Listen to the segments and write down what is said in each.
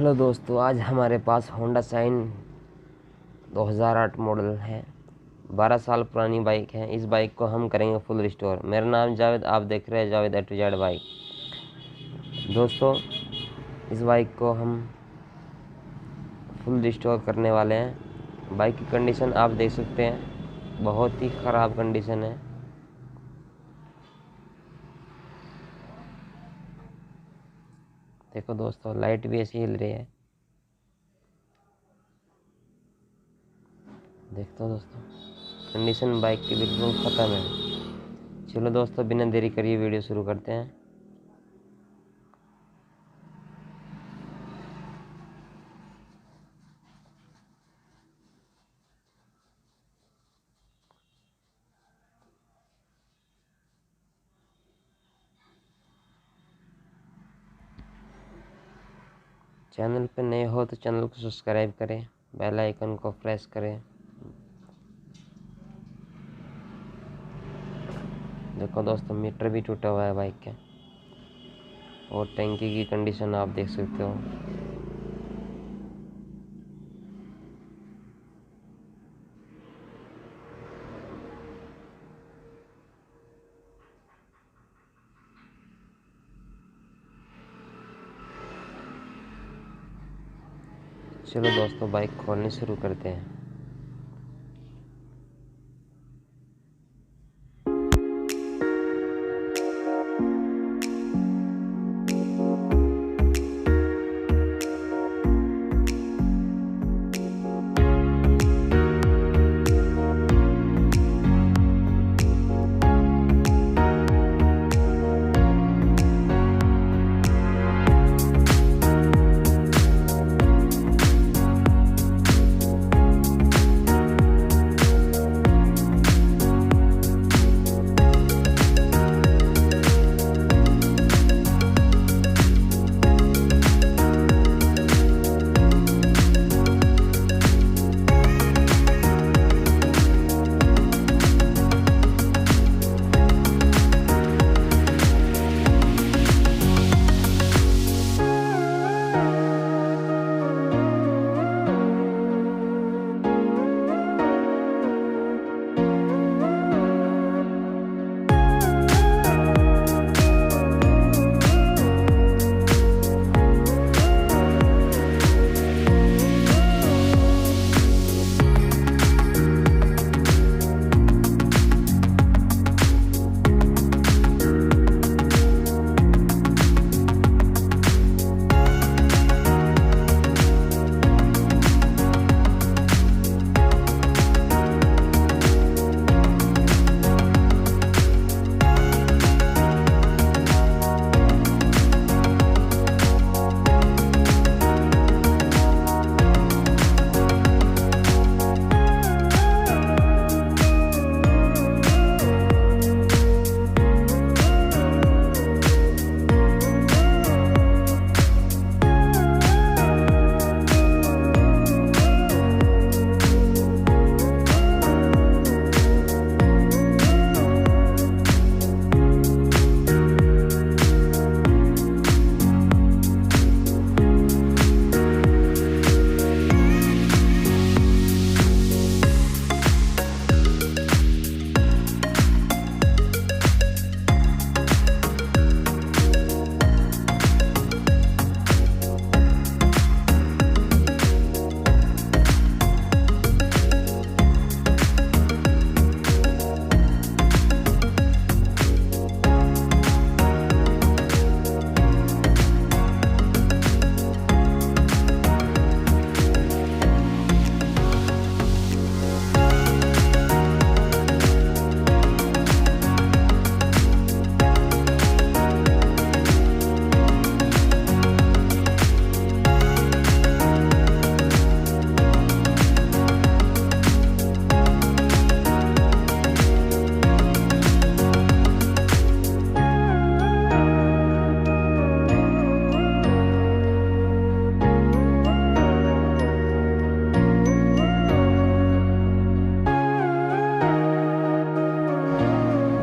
Hello दोस्तों, आज हमारे पास होंडा शाइन 2008 मॉडल है। 12 साल पुरानी बाइक है। इस बाइक को हम करेंगे फुल रिस्टोर। मेरा नाम जावेद, आप देख रहे हैं Javed A to Z bike. दोस्तों, इस बाइक को हम फुल रिस्टोर करने वाले हैं। बाइक की कंडीशन आप देख सकते हैं, बहुत ही ख़राब कंडीशन है। देखो दोस्तों, लाइट भी ऐसी हिल रही है। देखते हो दोस्तों, कंडीशन बाइक की बिल्कुल ख़त्म है। चलो दोस्तों, बिना देरी करिए वीडियो शुरू करते हैं। चैनल पे नए हो तो चैनल को सब्सक्राइब करें, बेल आइकन को प्रेस करें। देखो दोस्तों, मीटर भी टूटा हुआ है बाइक के, और टंकी की कंडीशन आप देख सकते हो। चलो दोस्तों, बाइक खोलनी शुरू करते हैं।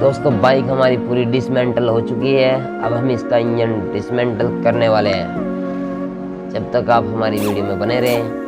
दोस्तों, बाइक हमारी पूरी डिसमेंटल हो चुकी है। अब हम इसका इंजन डिसमेंटल करने वाले हैं। जब तक आप हमारी वीडियो में बने रहें।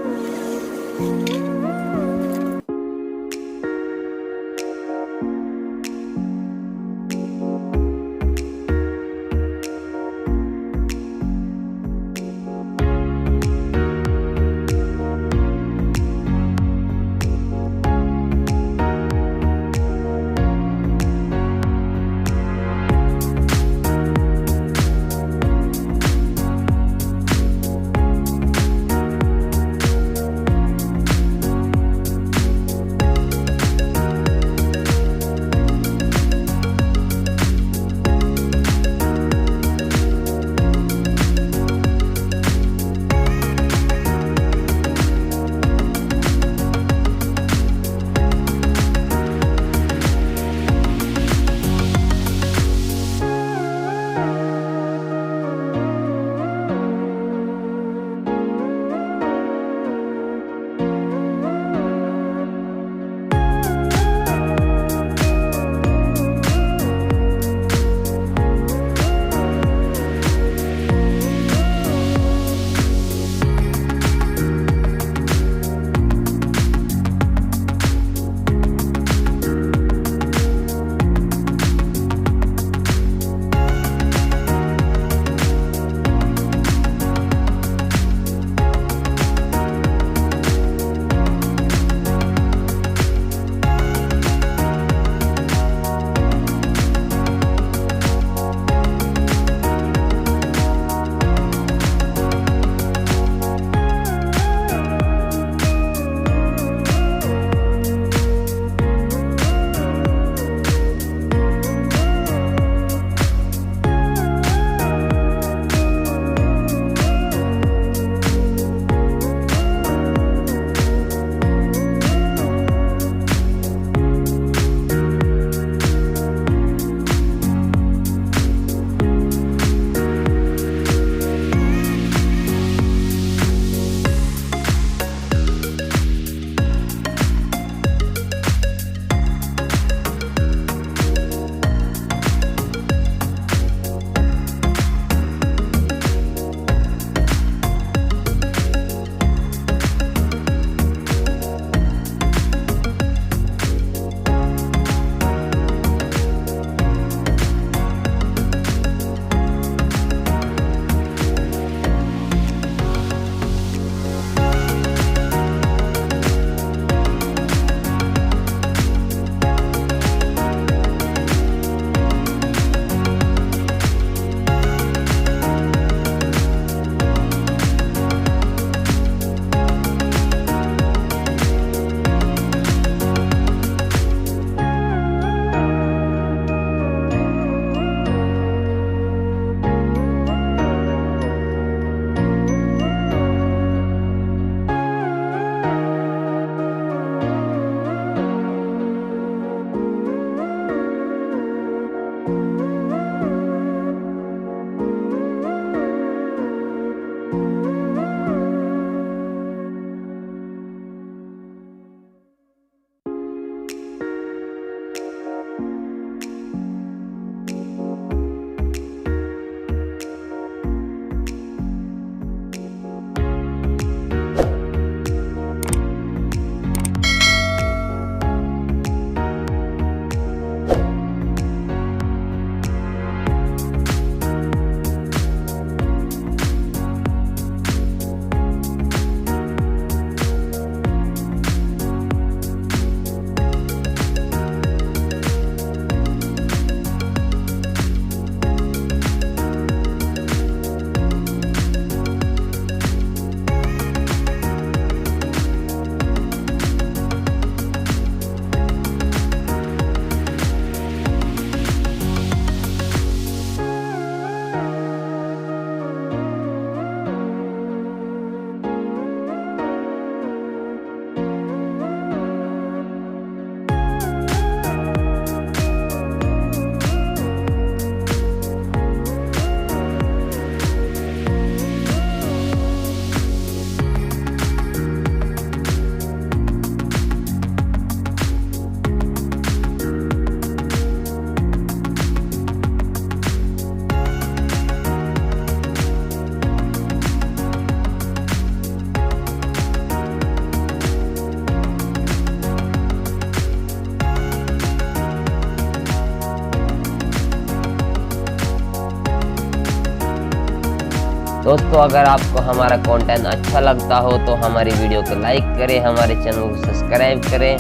दोस्तों अगर आपको हमारा कंटेंट अच्छा लगता हो तो हमारी वीडियो को लाइक करें, हमारे चैनल को सब्सक्राइब करें।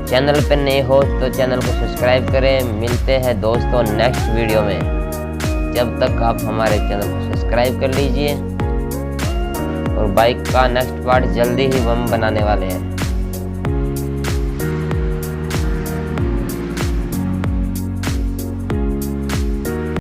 चैनल पर नए हो तो चैनल को सब्सक्राइब करें। मिलते हैं दोस्तों नेक्स्ट वीडियो में। जब तक आप हमारे चैनल को सब्सक्राइब कर लीजिए और बाइक का नेक्स्ट पार्ट जल्दी ही हम बनाने वाले हैं।